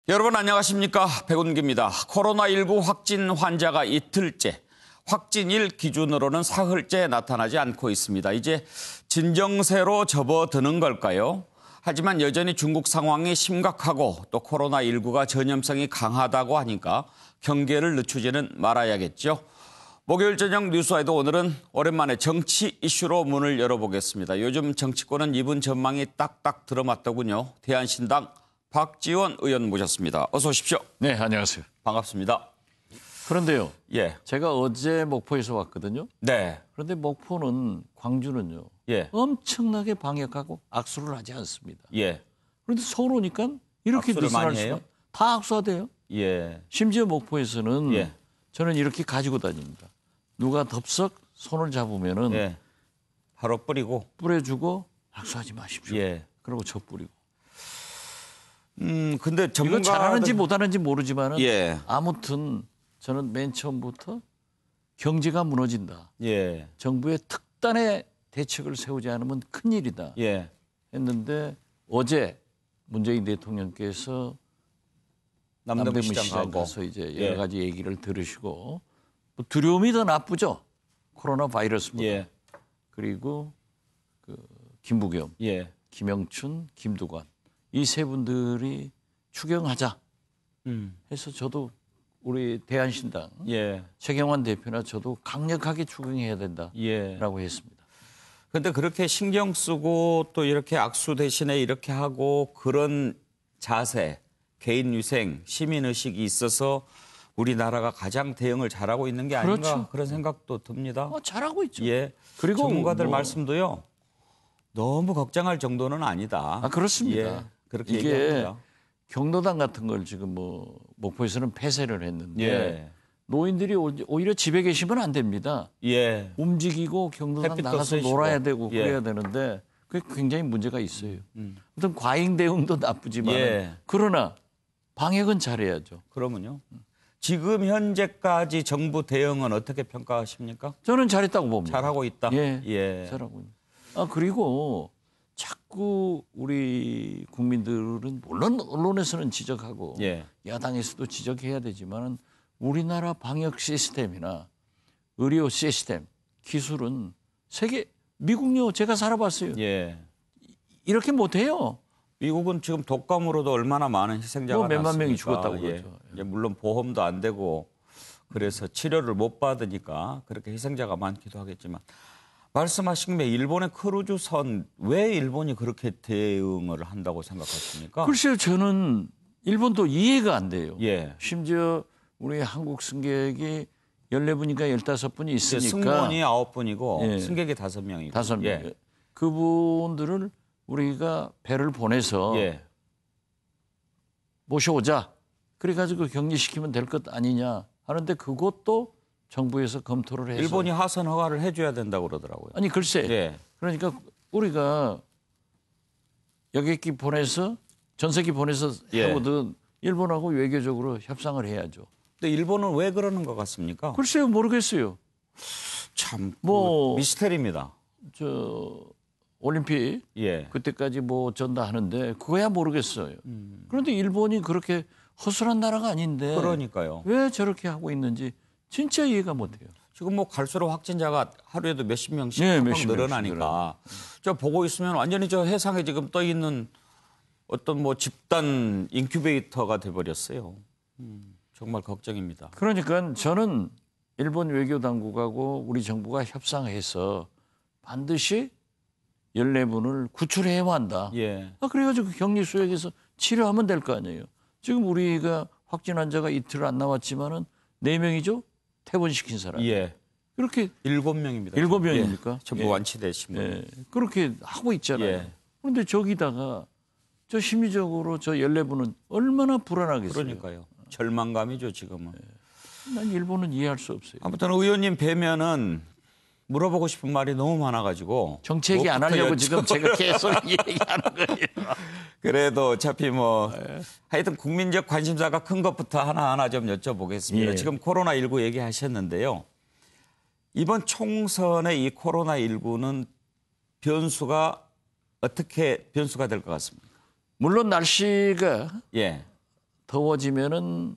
여러분 안녕하십니까? 백운기입니다. 코로나19 확진 환자가 이틀째, 확진일 기준으로는 사흘째 나타나지 않고 있습니다. 이제 진정세로 접어드는 걸까요? 하지만 여전히 중국 상황이 심각하고 또 코로나19가 전염성이 강하다고 하니까 경계를 늦추지는 말아야겠죠. 목요일 저녁 뉴스와이드 오늘은 오랜만에 정치 이슈로 문을 열어보겠습니다. 요즘 정치권은 이분 전망이 딱딱 들어맞더군요. 대한신당 박지원 의원 모셨습니다. 어서 오십시오. 네, 안녕하세요. 반갑습니다. 그런데요. 예. 제가 어제 목포에서 왔거든요. 네. 그런데 목포는, 광주는요. 예. 엄청나게 방역하고 악수를 하지 않습니다. 예. 그런데 서울 오니까 이렇게 악수를 느슨할 많이 수가 해요? 다 악수하대요. 예. 심지어 목포에서는 예. 저는 이렇게 가지고 다닙니다. 누가 덥석 손을 잡으면은 예. 바로 뿌리고. 뿌려주고 악수하지 마십시오. 예. 그리고 저 뿌리고. 근데 이거 전문가들 잘하는지 못하는지 모르지만은 예. 아무튼 저는 맨 처음부터 경제가 무너진다. 예. 정부의 특단의 대책을 세우지 않으면 큰일이다 예. 했는데 어제 문재인 대통령께서 남대문 시장 가서 이제 예. 여러 가지 얘기를 들으시고 뭐 두려움이 더 나쁘죠. 코로나 바이러스보다. 예. 그리고 김부겸, 예. 김영춘, 김두관 이 세 분들이 추경하자 음. 해서 저도 우리 대한신당 예. 최경환 대표나 저도 강력하게 추경해야 된다라고 예. 했습니다. 근데 그렇게 신경 쓰고 또 이렇게 악수 대신에 이렇게 하고 그런 자세, 개인 위생, 시민 의식이 있어서 우리나라가 가장 대응을 잘하고 있는 게 아닌가 그렇죠. 그런 생각도 듭니다. 잘하고 있죠. 예. 그리고 전문가들 뭐- 말씀도요. 너무 걱정할 정도는 아니다. 그렇습니다. 예. 그렇게 이게 얘기합니다. 경로당 같은 걸 지금 뭐 목포에서는 폐쇄를 했는데 예. 노인들이 오히려 집에 계시면 안 됩니다. 예. 움직이고 경로당 햇빛도 나가서 쐬시고. 놀아야 되고 예. 그래야 되는데 그게 굉장히 문제가 있어요. 어떤 과잉 대응도 나쁘지만 예. 그러나 방역은 잘해야죠. 그러면요. 지금 현재까지 정부 대응은 어떻게 평가하십니까? 저는 잘했다고 봅니다. 잘하고 있다. 예. 잘하고 있다. 그리고 자꾸 우리 국민들은 물론 언론에서는 지적하고 예. 야당에서도 지적해야 되지만 우리나라 방역 시스템이나 의료 시스템, 기술은 세계 미국요 제가 살아봤어요. 예. 이렇게 못해요. 미국은 지금 독감으로도 얼마나 많은 희생자가 뭐 몇만 명이 났습니까? 죽었다고 예. 그러죠. 예, 물론 보험도 안 되고 그래서 치료를 못 받으니까 그렇게 희생자가 많기도 하겠지만 말씀하신 게 일본의 크루즈선 왜 일본이 그렇게 대응을 한다고 생각하십니까? 글쎄요, 저는 일본도 이해가 안 돼요. 예. 심지어 우리 한국 승객이 14분인가 15분이 있으니까 승무원이 9분이고 예. 승객이 5명이고 5명. 예. 그분들을 우리가 배를 보내서 예. 모셔오자. 그래가지고 격리시키면 될 것 아니냐 하는데 그것도 정부에서 검토를 해서 일본이 하선 허가를 해줘야 된다고 그러더라고요. 아니 글쎄 예. 그러니까 우리가 여객기 보내서 전세기 보내서 예. 하거든 일본하고 외교적으로 협상을 해야죠. 근데 일본은 왜 그러는 것 같습니까? 글쎄요 모르겠어요. 참 뭐- 미스테리입니다. 저 올림픽 예. 그때까지 뭐 어쩐다 하는데 그거야 모르겠어요. 그런데 일본이 그렇게 허술한 나라가 아닌데 그러니까요. 왜 저렇게 하고 있는지 진짜 이해가 못해요. 지금 뭐 갈수록 확진자가 하루에도 몇십 명씩 네, 팍팍 몇십 명씩 늘어나니까 저 보고 있으면 완전히 저 해상에 지금 떠 있는 어떤 뭐 집단 인큐베이터가 돼버렸어요. 정말 걱정입니다. 그러니까 저는 일본 외교 당국하고 우리 정부가 협상해서 반드시 14분을 구출해야 한다. 예. 그래가지고 격리 수역에서 치료하면 될 거 아니에요. 지금 우리가 확진 환자가 이틀 안 나왔지만은 4명이죠? 퇴원시킨 사람. 예. 그렇게 7명입니다. 7명입니까? 예. 전부 예. 완치되신 분. 예, 그렇게 하고 있잖아요. 예. 그런데 저기다가 저 심리적으로 저 14분은 얼마나 불안하겠어요. 그러니까요. 절망감이죠 지금은. 난 일본은 이해할 수 없어요. 아무튼 의원님 뵈면은 물어보고 싶은 말이 너무 많아가지고 정치 얘기 안 하려고 뭐부터 지금 제가 계속 얘기하는 거예요. 그래도 어차피 뭐 하여튼 국민적 관심사가 큰 것부터 하나하나 좀 여쭤보겠습니다. 예. 지금 코로나19 얘기하셨는데요. 이번 총선의 이 코로나19는 어떻게 변수가 될 것 같습니까? 물론 날씨가 예. 더워지면은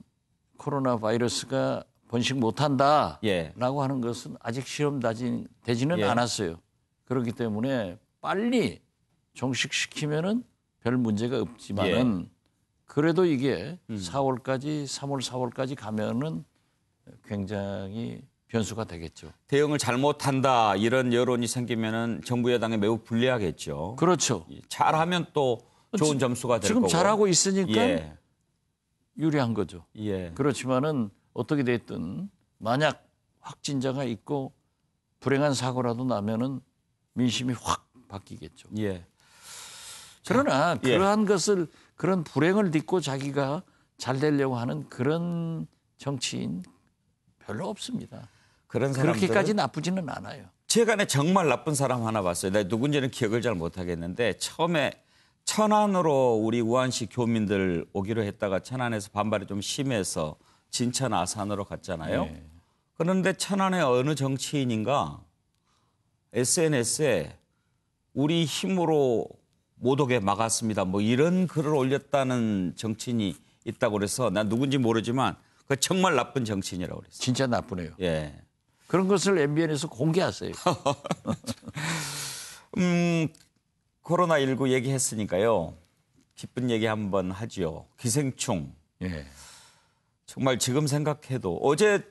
코로나 바이러스가 번식 못한다라고 예. 하는 것은 아직 실험되지는 예. 않았어요. 그렇기 때문에 빨리 종식시키면은 별 문제가 없지만은 그래도 이게 4월까지 3월 4월까지 가면은 굉장히 변수가 되겠죠. 대응을 잘못한다 이런 여론이 생기면은 정부 여당에 매우 불리하겠죠. 그렇죠. 잘하면 또 좋은 점수가 될 지금 거고. 잘하고 있으니까 예. 유리한 거죠. 예. 그렇지만은 어떻게 됐든 만약 확진자가 있고 불행한 사고라도 나면은 민심이 확 바뀌겠죠. 예. 그러나 예. 그러한 것을 그런 불행을 딛고 자기가 잘 되려고 하는 그런 정치인 별로 없습니다. 그런 사람들 그렇게까지 나쁘지는 않아요. 최근에 정말 나쁜 사람 하나 봤어요. 내가 누군지는 기억을 잘 못하겠는데 처음에 천안으로 우리 우한시 교민들 오기로 했다가 천안에서 반발이 좀 심해서 진천 아산으로 갔잖아요. 네. 그런데 천안의 어느 정치인인가 SNS에 우리 힘으로 못 오게 막았습니다. 뭐 이런 글을 올렸다는 정치인이 있다고 그래서 난 누군지 모르지만 그 정말 나쁜 정치인이라고 그랬어요. 진짜 나쁘네요. 예. 그런 것을 MBN에서 공개하세요. 코로나19 얘기했으니까요. 기쁜 얘기 한번 하지요. 기생충. 예. 정말 지금 생각해도 어제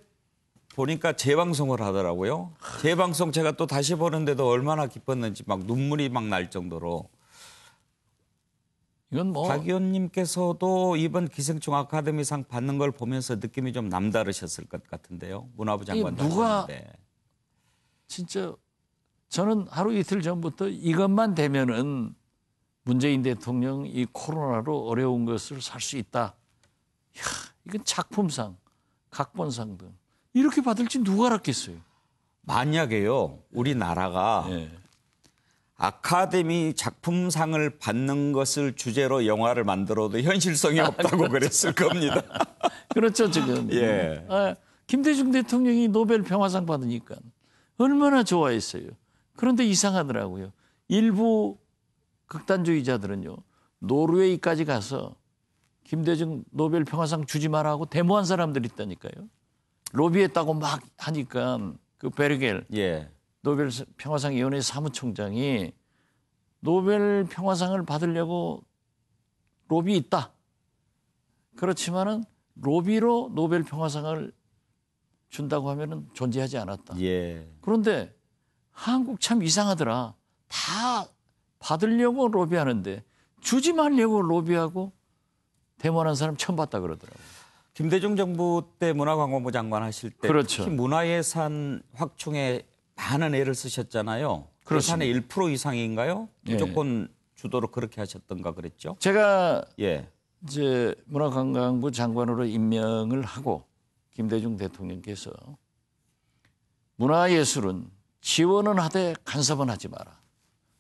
보니까 재방송을 하더라고요. 재방송 제가 또 다시 보는데도 얼마나 기뻤는지 막 눈물이 막 날 정도로. 이건 뭐 박 의원님께서도 이번 기생충 아카데미상 받는 걸 보면서 느낌이 좀 남다르셨을 것 같은데요. 문화부 장관도 누가 하셨는데. 진짜 저는 하루 이틀 전부터 이것만 되면은 문재인 대통령 이 코로나로 어려운 것을 살 수 있다. 이야, 이건 작품상, 각본상 등 이렇게 받을지 누가 알았겠어요. 만약에요, 우리나라가 예. 아카데미 작품상을 받는 것을 주제로 영화를 만들어도 현실성이 없다고 그랬을 겁니다. 그렇죠 지금. 예. 김대중 대통령이 노벨 평화상 받으니까 얼마나 좋아했어요. 그런데 이상하더라고요. 일부 극단주의자들은요. 노르웨이까지 가서 김대중 노벨 평화상 주지 마라 하고 데모한 사람들이 있다니까요. 로비했다고 막 하니까 그 베르겔 예. 노벨 평화상위원회 사무총장이 노벨 평화상을 받으려고 로비 있다. 그렇지만은 로비로 노벨 평화상을 준다고 하면은 존재하지 않았다. 예. 그런데 한국 참 이상하더라. 다 받으려고 로비하는데 주지 말려고 로비하고 데모하는 사람 처음 봤다 그러더라고요. 김대중 정부 때 문화관광부 장관 하실 때 그렇죠. 특히 문화예산 확충에 많은 애를 쓰셨잖아요. 그렇습니다. 예산의 1% 이상인가요? 예. 무조건 주도로 그렇게 하셨던가 그랬죠? 제가 예. 이제 문화관광부 장관으로 임명을 하고 김대중 대통령께서 문화예술은 지원은 하되 간섭은 하지 마라.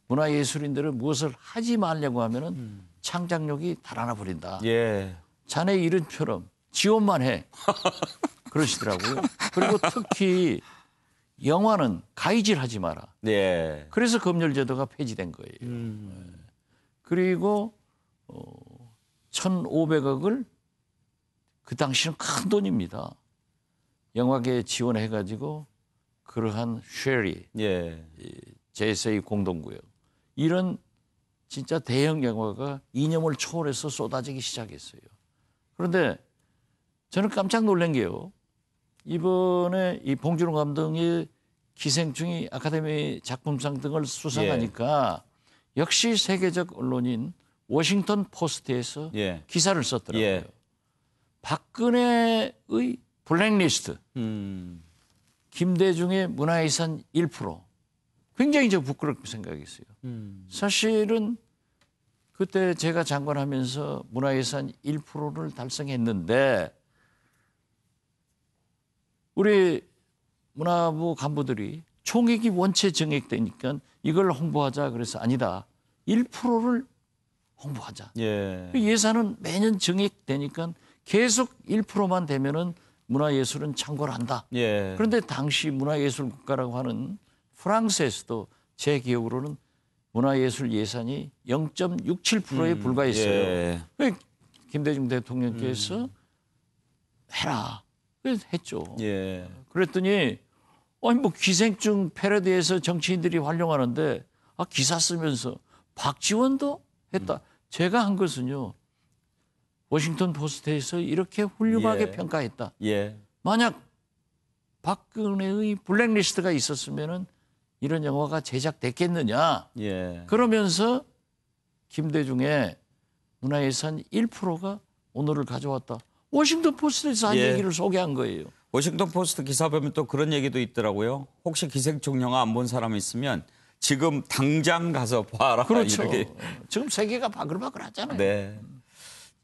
문화예술인들은 무엇을 하지 말려고 하면은 창작력이 달아나 버린다. 예. 자네 이름처럼 지원만 해. 그러시더라고요. 그리고 특히 영화는 가이질하지 마라. 예. 그래서 검열제도가 폐지된 거예요. 그리고 1,500억을 그 당시는 큰 돈입니다. 영화계에 지원해가지고 그러한 쉐리, 예. JSA 공동구역 이런 진짜 대형 영화가 이념을 초월해서 쏟아지기 시작했어요. 그런데 저는 깜짝 놀란 게요. 이번에 이 봉준호 감독의 기생충이 아카데미 작품상 등을 수상하니까 역시 세계적 언론인 워싱턴 포스트에서 예. 기사를 썼더라고요. 예. 박근혜의 블랙리스트, 김대중의 문화예산 1%. 굉장히 저 부끄럽게 생각했어요. 사실은 그때 제가 장관하면서 문화예산 1%를 달성했는데 우리 문화부 간부들이 총액이 원체 증액되니까 이걸 홍보하자 그래서 아니다. 1%를 홍보하자. 예. 예산은 매년 증액되니까 계속 1%만 되면은 문화예술은 창궐 한다. 예. 그런데 당시 문화예술 국가라고 하는 프랑스에서도 제 기억으로는 문화예술 예산이 0.67%에 불과했어요. 예. 김대중 대통령께서 해라. 그래서 했죠. 예. 그랬더니 아니 뭐 기생충 패러디에서 정치인들이 활용하는데 기사 쓰면서 박지원도 했다. 제가 한 것은요. 워싱턴 포스트에서 이렇게 훌륭하게 예. 평가했다. 예. 만약 박근혜의 블랙리스트가 있었으면은 이런 영화가 제작됐겠느냐. 예. 그러면서 김대중의 문화예산 1%가 오늘을 가져왔다. 워싱턴 포스트에서 한 예. 얘기를 소개한 거예요. 워싱턴 포스트 기사 보면 또 그런 얘기도 있더라고요. 혹시 기생충 영화 안 본 사람 있으면 지금 당장 가서 봐라. 그렇죠. 이렇게. 지금 세계가 바글바글 하잖아요. 네.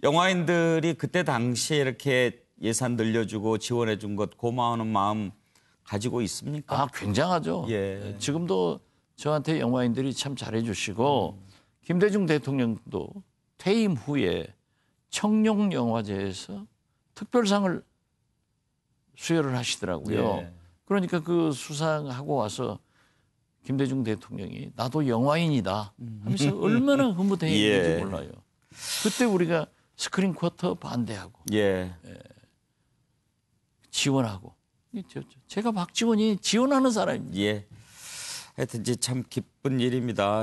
영화인들이 그때 당시에 이렇게 예산 늘려주고 지원해 준 것 고마워하는 마음 가지고 있습니까? 굉장하죠. 예. 지금도 저한테 영화인들이 참 잘해주시고 김대중 대통령도 퇴임 후에 청룡영화제에서 특별상을 수여를 하시더라고요. 예. 그러니까 그 수상하고 와서 김대중 대통령이 나도 영화인이다 하면서 얼마나 흐뭇해했는지 예. 몰라요. 그때 우리가 스크린 쿼터 반대하고 예. 지원하고 제가 박지원이 지원하는 사람입니다. 예. 하여튼 이제 참 기쁜 일입니다.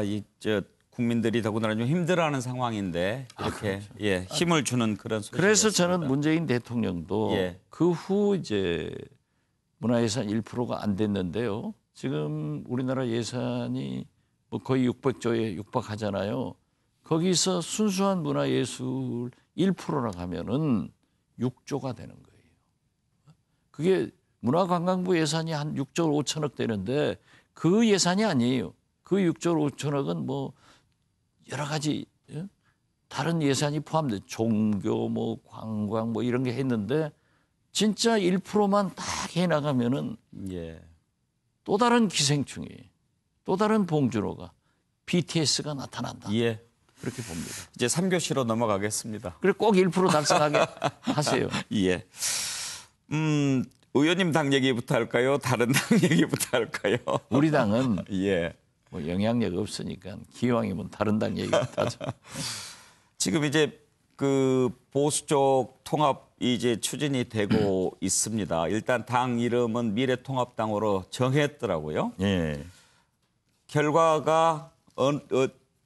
국민들이 더구나 좀 힘들어하는 상황인데 이렇게 그렇죠. 예, 힘을 주는 그런 소식. 그래서 저는 문재인 대통령도 예. 그 후 이제 문화예산 1%가 안 됐는데요. 지금 우리나라 예산이 뭐 거의 600조에 육박하잖아요. 거기서 순수한 문화예술 1%나 가면은 6조가 되는 거예요. 그게 문화관광부 예산이 한 6조 5천억 되는데 그 예산이 아니에요. 그 6조 5천억은 뭐 여러 가지 다른 예산이 포함돼 종교 뭐 관광 뭐 이런 게 했는데 진짜 1%만 딱 해 나가면은 예. 또 다른 기생충이 또 다른 봉준호가 BTS가 나타난다. 예. 그렇게 봅니다. 이제 3교시로 넘어가겠습니다. 그래 꼭 1% 달성하게 하세요. 예. 의원님 당 얘기부터 할까요? 다른 당 얘기부터 할까요? 우리 당은 예. 뭐 영향력 없으니까 기왕이면 다른 당 얘기부터 하죠. 지금 이제 그 보수 쪽 통합이 이제 추진이 되고 있습니다. 일단 당 이름은 미래통합당으로 정했더라고요. 예. 결과가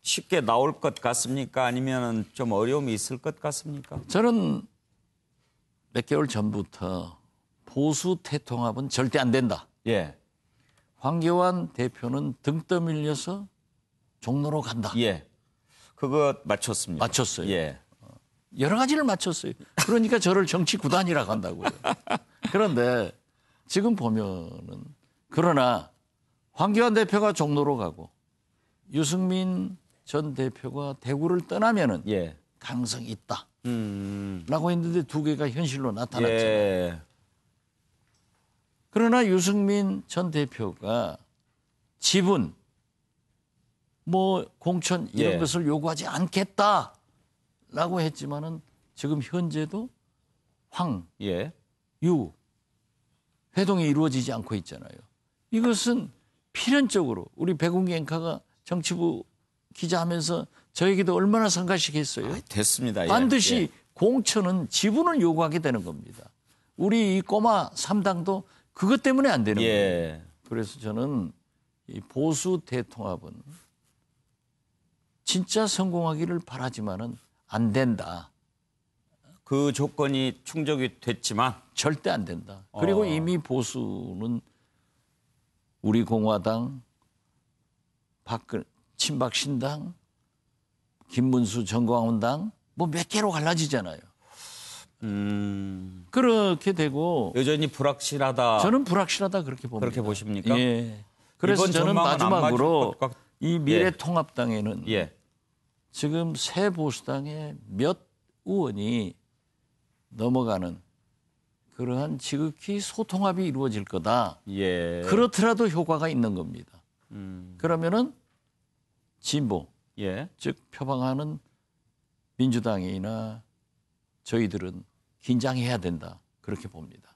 쉽게 나올 것 같습니까? 아니면 좀 어려움이 있을 것 같습니까? 저는 몇 개월 전부터 보수 태통합은 절대 안 된다. 예. 황교안 대표는 등 떠밀려서 종로로 간다. 예. 그거 맞췄습니다. 맞췄어요. 예. 여러 가지를 맞췄어요. 그러니까 저를 정치 구단이라고 한다고요. 그런데 지금 보면은 그러나 황교안 대표가 종로로 가고 유승민 전 대표가 대구를 떠나면은 예. 가능성이 있다라고 했는데 두 개가 현실로 나타났잖아요. 예. 그러나 유승민 전 대표가 지분, 뭐 공천 이런 예. 것을 요구하지 않겠다라고 했지만은 지금 현재도 황, 예. 유 회동이 이루어지지 않고 있잖아요. 이것은 필연적으로 우리 백운기 앵커가 정치부 기자하면서 저에게도 얼마나 성가시게 했어요. 됐습니다. 예. 반드시 예. 공천은 지분을 요구하게 되는 겁니다. 우리 이 꼬마 3당도 그것 때문에 안 되는 거예요. 예. 그래서 저는 이 보수 대통합은 진짜 성공하기를 바라지만은 안 된다. 그 조건이 충족이 됐지만 절대 안 된다. 그리고 이미 보수는 우리 공화당, 친박신당, 김문수 정광훈당 뭐 몇 개로 갈라지잖아요. 그렇게 되고 여전히 불확실하다. 저는 불확실하다 그렇게 봅니다. 그렇게 보십니까? 예. 그래서 이번 저는 전망은 안 마지막으로 맞을 것 이 미래통합당에는 예. 지금 새 보수당의 몇 의원이 넘어가는 그러한 지극히 소통합이 이루어질 거다. 예. 그렇더라도 효과가 있는 겁니다. 그러면은 진보, 예. 즉 표방하는 민주당이나 저희들은 긴장해야 된다. 그렇게 봅니다.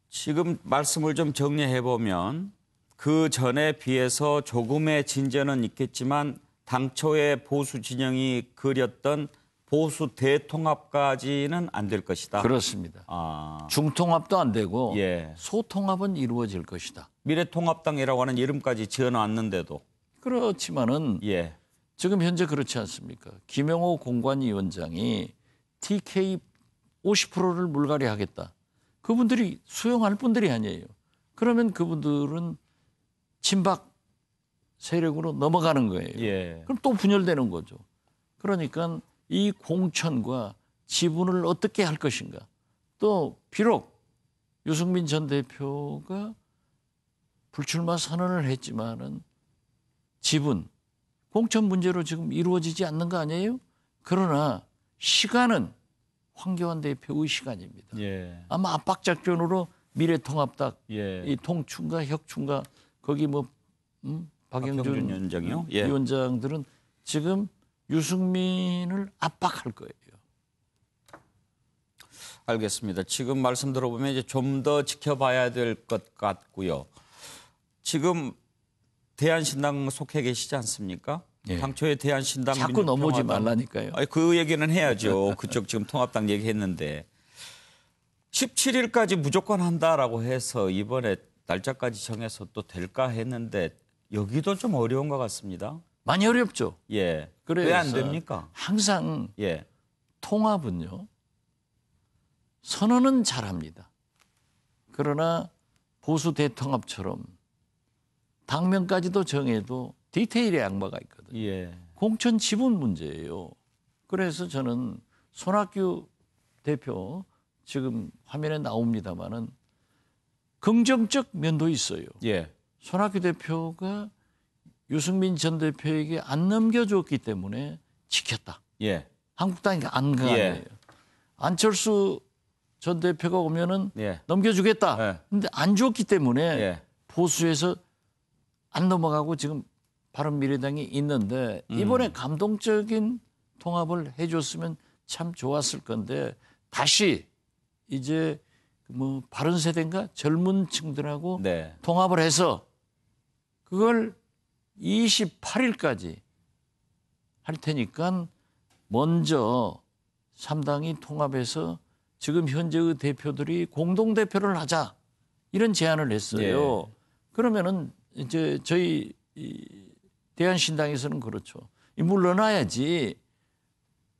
지금 말씀을 좀 정리해 보면 그 전에 비해서 조금의 진전은 있겠지만 당초에 보수 진영이 그렸던 보수 대통합까지는 안 될 것이다. 그렇습니다. 아, 중통합도 안 되고 예. 소통합은 이루어질 것이다. 미래통합당이라고 하는 이름까지 지어놨는데도 그렇지만은 예, 지금 현재 그렇지 않습니까? 김영호 공관위원장이 TK 50%를 물갈이하겠다. 그분들이 수용할 분들이 아니에요. 그러면 그분들은 친박 세력으로 넘어가는 거예요. 예, 그럼 또 분열되는 거죠. 그러니까 이 공천과 지분을 어떻게 할 것인가. 또 비록 유승민 전 대표가 불출마 선언을 했지만은 지분, 공천 문제로 지금 이루어지지 않는 거 아니에요? 그러나 시간은 황교안 대표의 시간입니다. 예, 아마 압박작전으로 미래통합당 예. 이 통춘과 혁춘과 거기 뭐 박영준 위원장이요? 예. 위원장들은 지금 유승민을 압박할 거예요. 알겠습니다. 지금 말씀 들어보면 이제 좀 더 지켜봐야 될 것 같고요. 지금 대한신당 속해 계시지 않습니까? 예. 당초에 대한신당 자꾸 넘어오지 민주평화당. 말라니까요. 아니, 그 얘기는 해야죠. 그쪽 지금 통합당 얘기했는데 17일까지 무조건 한다라고 해서 이번에 날짜까지 정해서 또 될까 했는데 여기도 좀 어려운 것 같습니다. 많이 어렵죠. 예. 그래서 왜 안 됩니까? 항상 예. 통합은요. 선언은 잘합니다. 그러나 보수 대통합처럼 당명까지도 정해도 디테일에 양보가 있거든요. 예. 공천 지분 문제예요. 그래서 저는 손학규 대표 지금 화면에 나옵니다마는 긍정적 면도 있어요. 예. 손학규 대표가 유승민 전 대표에게 안 넘겨줬기 때문에 지켰다. 예. 한국당이 안 가네요. 예. 안철수 전 대표가 오면은 예. 넘겨주겠다. 예. 근데 안 줬기 때문에 예. 보수에서 안 넘어가고 지금 바른미래당이 있는데 이번에 감동적인 통합을 해줬으면 참 좋았을 건데 다시 이제 뭐 바른 세대인가 젊은 층들하고 네. 통합을 해서 그걸 28일까지 할 테니까 먼저 3당이 통합해서 지금 현재의 대표들이 공동대표를 하자 이런 제안을 했어요. 예. 그러면은 이제 저희 대한신당에서는 그렇죠. 물러나야지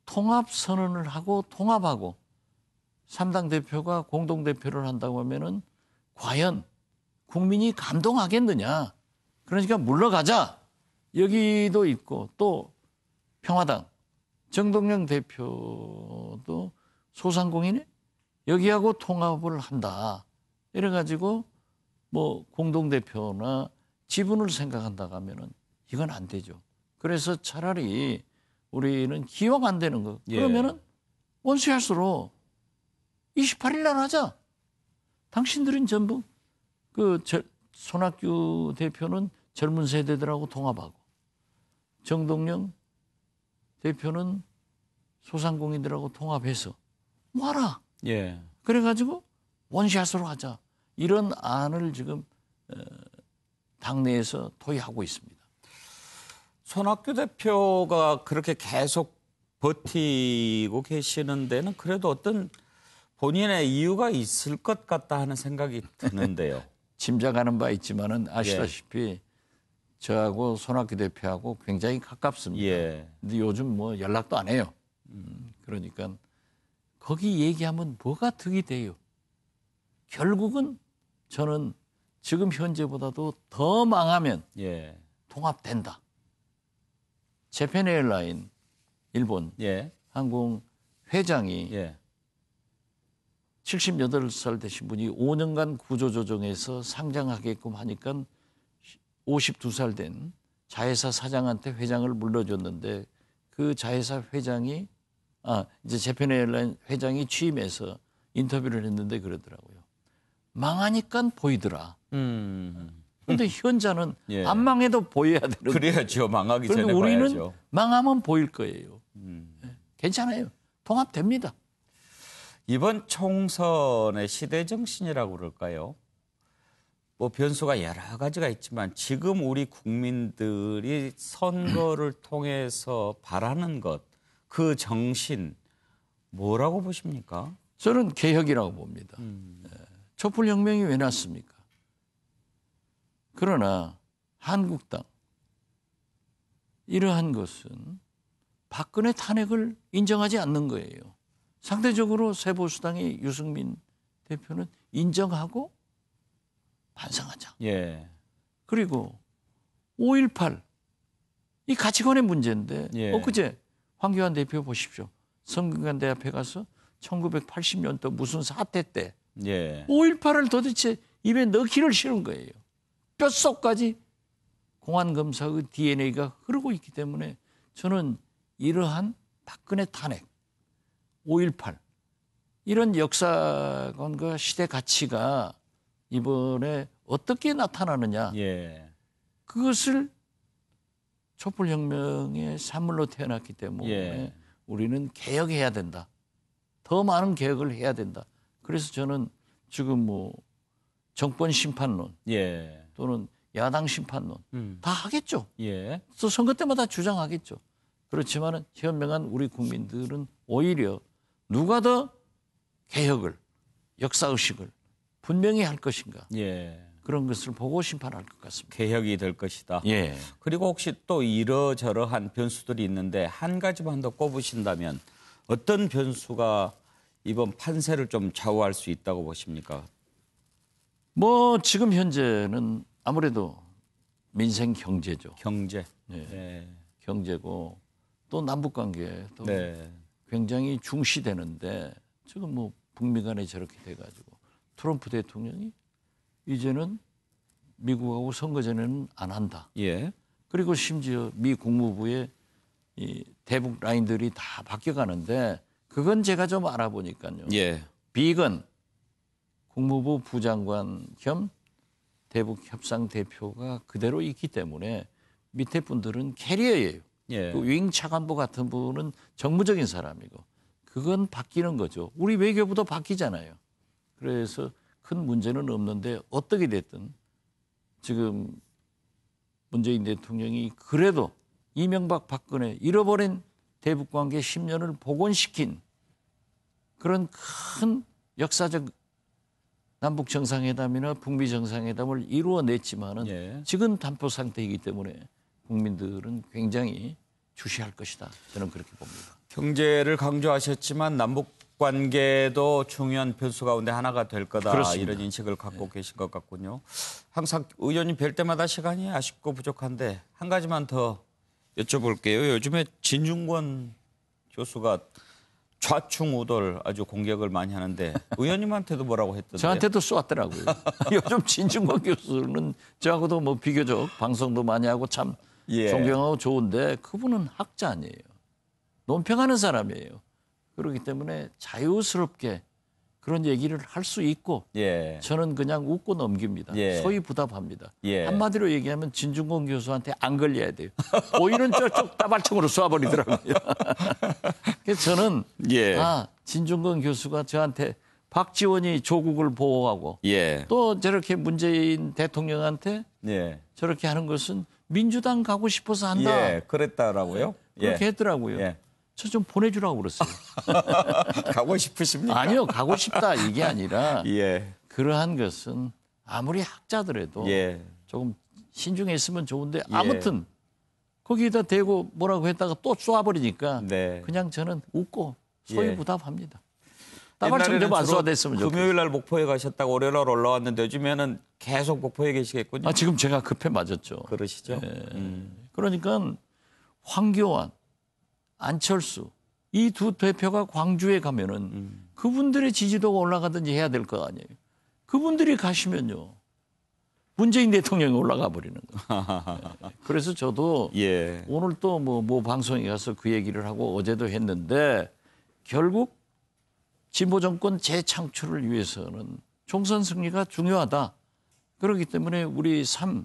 통합 선언을 하고 통합하고 3당 대표가 공동대표를 한다고 하면은 과연 국민이 감동하겠느냐. 그러니까 물러가자. 여기도 있고 또 평화당 정동영 대표도 소상공인이 여기하고 통합을 한다. 이래가지고 뭐 공동대표나 지분을 생각한다고 하면은 이건 안 되죠. 그래서 차라리 우리는 기왕 안 되는 거 예. 그러면은 원수할수록 28일 날 하자. 당신들은 전부 손학규 대표는 젊은 세대들하고 통합하고 정동영 대표는 소상공인들하고 통합해서 와라. 예. 그래가지고 원샷으로 하자. 이런 안을 지금 당내에서 토의하고 있습니다. 손학규 대표가 그렇게 계속 버티고 계시는 데는 그래도 어떤 본인의 이유가 있을 것 같다 하는 생각이 드는데요. 짐작하는 바 있지만은 아시다시피 저하고 손학규 대표하고 굉장히 가깝습니다. 예. 근데 요즘 뭐 연락도 안 해요. 그러니까 거기 얘기하면 뭐가 득이 돼요. 결국은 저는 지금 현재보다도 더 망하면 예. 통합된다. 재팬 에어라인 일본 예. 항공 회장이 예. 78살 되신 분이 5년간 구조조정해서 상장하게끔 하니까 52살 된 자회사 사장한테 회장을 물려줬는데 그 자회사 회장이 이제 재팬 에어라인 회장이 취임해서 인터뷰를 했는데 그러더라고요. 망하니까 보이더라. 근데 현자는 예. 안 망해도 보여야 되는데. 그래야죠. 망하기 전에 그런데 우리는 봐야죠. 망하면 보일 거예요. 괜찮아요. 통합됩니다. 이번 총선의 시대 정신이라고 그럴까요? 뭐 변수가 여러 가지가 있지만 지금 우리 국민들이 선거를 통해서 바라는 것 그 정신 뭐라고 보십니까? 저는 개혁이라고 봅니다. 촛불혁명이 왜 났습니까? 그러나 한국당 이러한 것은 박근혜 탄핵을 인정하지 않는 거예요. 상대적으로 새보수당의 유승민 대표는 인정하고 반성하자. 예. 그리고 5.18 이 가치관의 문제인데 예. 엊그제 황교안 대표 보십시오. 성균관대 앞에 가서 1980년도 무슨 사태 때 예. 5.18을 도대체 입에 넣기를 싫은 거예요. 뼛속까지 공안검사의 DNA가 흐르고 있기 때문에 저는 이러한 박근혜 탄핵, 5.18 이런 역사관과 시대 가치가 이번에 어떻게 나타나느냐 예. 그것을 촛불혁명의 산물로 태어났기 때문에 예. 우리는 개혁해야 된다. 더 많은 개혁을 해야 된다. 그래서 저는 지금 뭐 정권 심판론 예. 또는 야당 심판론 다 하겠죠. 예. 또 선거 때마다 주장하겠죠. 그렇지만 현명한 우리 국민들은 오히려 누가 더 개혁을 역사의식을 분명히 할 것인가 예. 그런 것을 보고 심판할 것 같습니다. 개혁이 될 것이다. 예. 그리고 혹시 또 이러저러한 변수들이 있는데 한 가지만 더 꼽으신다면 어떤 변수가 이번 판세를 좀 좌우할 수 있다고 보십니까? 뭐 지금 현재는 아무래도 민생 경제죠. 경제. 네. 네. 경제고 또 남북 관계도 네. 굉장히 중시되는데 지금 뭐 북미 간에 저렇게 돼가지고 트럼프 대통령이 이제는 미국하고 선거 전에는 안 한다. 예. 그리고 심지어 미 국무부의 이 대북 라인들이 다 바뀌어가는데 그건 제가 좀 알아보니까요. 예. 비건 국무부 부장관 겸 대북 협상 대표가 그대로 있기 때문에 밑에 분들은 캐리어예요. 예. 그 윙 차관보 같은 분은 정무적인 사람이고 그건 바뀌는 거죠. 우리 외교부도 바뀌잖아요. 그래서 큰 문제는 없는데 어떻게 됐든 지금 문재인 대통령이 그래도 이명박 박근혜 잃어버린 대북관계 10년을 복원시킨 그런 큰 역사적 남북 정상회담이나 북미 정상회담을 이루어냈지만은 예. 지금 담보 상태이기 때문에 국민들은 굉장히 주시할 것이다. 저는 그렇게 봅니다. 경제를 강조하셨지만 남북 관계도 중요한 변수 가운데 하나가 될 거다. 그렇습니다. 이런 인식을 갖고 계신 것 같군요. 항상 의원님 뵐 때마다 시간이 아쉽고 부족한데 한 가지만 더 여쭤볼게요. 요즘에 진중권 교수가 좌충우돌 아주 공격을 많이 하는데 의원님한테도 뭐라고 했던데요? 저한테도 쏘았더라고요. 요즘 진중권 교수는 저하고도 뭐 비교적 방송도 많이 하고 참 예. 존경하고 좋은데 그분은 학자 아니에요. 논평하는 사람이에요. 그렇기 때문에 자유스럽게 그런 얘기를 할 수 있고 예. 저는 그냥 웃고 넘깁니다. 예. 소위 부답합니다. 예. 한마디로 얘기하면 진중권 교수한테 안 걸려야 돼요. 오히려 저쪽 따발총으로 쏴버리더라고요. 그래서 저는 예. 진중권 교수가 저한테 박지원이 조국을 보호하고 예. 또 저렇게 문재인 대통령한테 예. 저렇게 하는 것은 민주당 가고 싶어서 한다. 예. 그랬다라고요? 그렇게 예. 했더라고요. 예. 저 좀 보내주라고 그랬어요. 가고 싶으십니까? 아니요. 가고 싶다 이게 아니라 예. 그러한 것은 아무리 학자더라도 예. 조금 신중했으면 좋은데 아무튼 거기다 대고 뭐라고 했다가 또 쏘아버리니까 네. 그냥 저는 웃고 소위 예. 부답합니다. 따발총 좀 안 주로 쏘아댔으면 좋겠어요. 금요일 날 목포에 가셨다고 월요일 날 올라왔는데 요즘에는 계속 목포에 계시겠군요. 지금 제가 급해 맞았죠. 그러시죠? 그러니까 황교안, 안철수 이 두 대표가 광주에 가면은 그분들의 지지도가 올라가든지 해야 될 거 아니에요. 그분들이 가시면요. 문재인 대통령이 올라가 버리는 거예요. 그래서 저도 예. 오늘 또 뭐 방송에 가서 그 얘기를 하고 어제도 했는데 결국 진보 정권 재창출을 위해서는 총선 승리가 중요하다. 그렇기 때문에 우리 3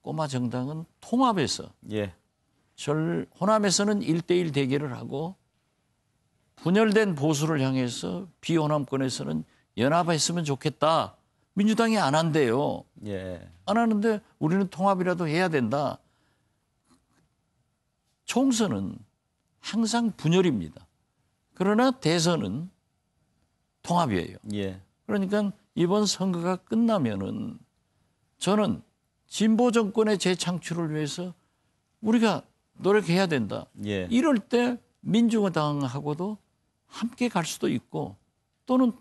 꼬마 정당은 통합해서 예. 호남에서는 1대1 대결을 하고 분열된 보수를 향해서 비호남권에서는 연합했으면 좋겠다. 민주당이 안 한대요. 예. 안 하는데 우리는 통합이라도 해야 된다. 총선은 항상 분열입니다. 그러나 대선은 통합이에요. 예. 그러니까 이번 선거가 끝나면은 저는 진보 정권의 재창출을 위해서 우리가 노력해야 된다. 예. 이럴 때 민주당하고도 함께 갈 수도 있고 또는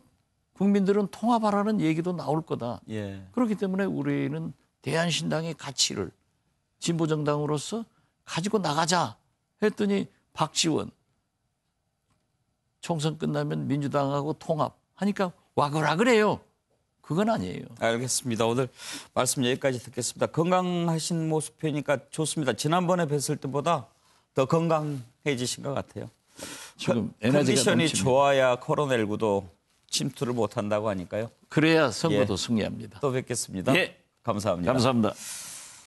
국민들은 통합하라는 얘기도 나올 거다. 예. 그렇기 때문에 우리는 대한신당의 가치를 진보정당으로서 가지고 나가자 했더니 박지원 총선 끝나면 민주당하고 통합하니까 와글와글해요. 그건 아니에요. 알겠습니다. 오늘 말씀 여기까지 듣겠습니다. 건강하신 모습 보니까 좋습니다. 지난번에 뵀을 때보다 더 건강해지신 것 같아요. 지금 에너지가 컨디션이 넘칩니다. 좋아야 코로나19도 침투를 못한다고 하니까요. 그래야 선거도 예. 승리합니다. 또 뵙겠습니다. 예. 감사합니다. 감사합니다.